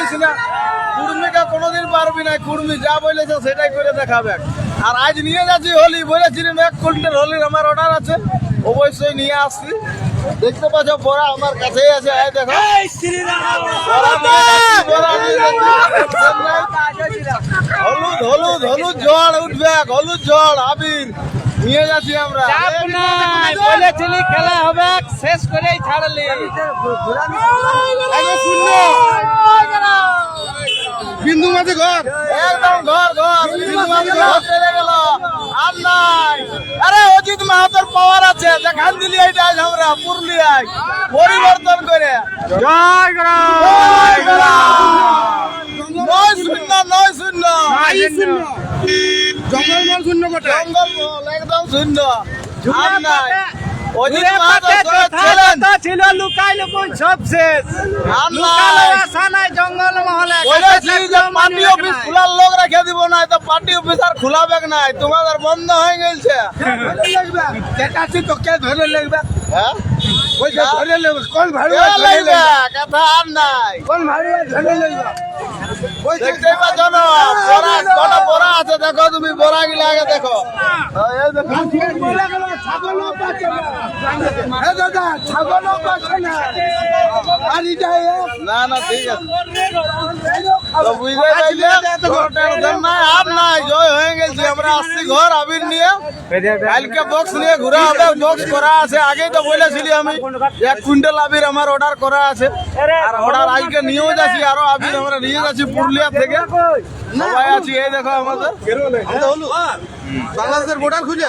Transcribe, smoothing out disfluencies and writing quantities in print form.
বলিস না, কুর্মিকে কোনোদিন পারবি না। কুর্মি যা বলেছে সেটাই করে দেখাবে। আর আজ নিয়ে যাচ্ছি হোলি, বলেছিলাম 1 কুইন্টাল হোলির আমার অর্ডার আছে, অবশ্যই নিয়ে আসছি। দেখতে পাচ্ছ বড়া আমার কাছেই আছে, এই দেখো বড়া নিয়ে যাচ্ছি। হলুদ হলুদ হলুদ ঝড় উঠবে, হলুদ ঝড় আবির নিয়ে যাচ্ছি আমরা। বলেছিলি খেলা হবে, শেষ করেই ছাড়লি। বিন্দু মাঝে ঘর, একদম ঘর ঘর, বিন্দু মাঝে ঘর চলে গেল। আর নাই, আরে অজিত মাহাতোর পাওয়ার আছে, দেখান দিলি এইটা আমরা পুরুলিয়ায় পরিবর্তন করে। জয় গ্রাম, জয় গ্রাম। 9-0 জঙ্গলমহল শূন্য কোটে, জঙ্গলমহল একদম শূন্য। আর নাই, অজিত ঘুরে মাহাতো পাতে সব যথা ছিলেন। যথা ছিল, লুকাই লুকুই সব শেষ। আর লুকানোর নাই, আশা নাই জঙ্গলমহলে। বলেছি যে পার্টি অফিস খোলার লোক রেখে দিব না, তো পার্টি অফিস আর খোলাবে নাই, তোমাদের বন্ধ হয়ে গেছে। তোকে ধরে লাগবে, হ্যাঁ ধরে লাগবে, কোন ভাড়া কে লইবে? কথা আর নাই। কোন ভাড়া ধরে লাগবে। দেখতেই পাচ্ছ না, বড়া কটা বড়া আছে, দেখো তুমি বড়া গুলা আগে দেখো। এই দেখো। না না ঠিক আছে, তো বুঝতে পারলে কোনো টেনশন নাই। আর নাই, জয় হয়ে গেছি আমরা। আসছি ঘর আবির নিয়ে, কালকে বক্স নিয়ে ঘুরা হবে। বক্স করা আছে, আগেই তো বলেছিলি আমি 1 কুইন্টাল আবির আমার অর্ডার করা আছে। আর অর্ডার আজকে নিয়েও যাচ্ছি, আরো আবির আমরা নিয়ে যাচ্ছি পুরুলিয়া থেকে। সবাই আছি, এই দেখো আমাদের বাংলাদেশের ভোটার খুঁজে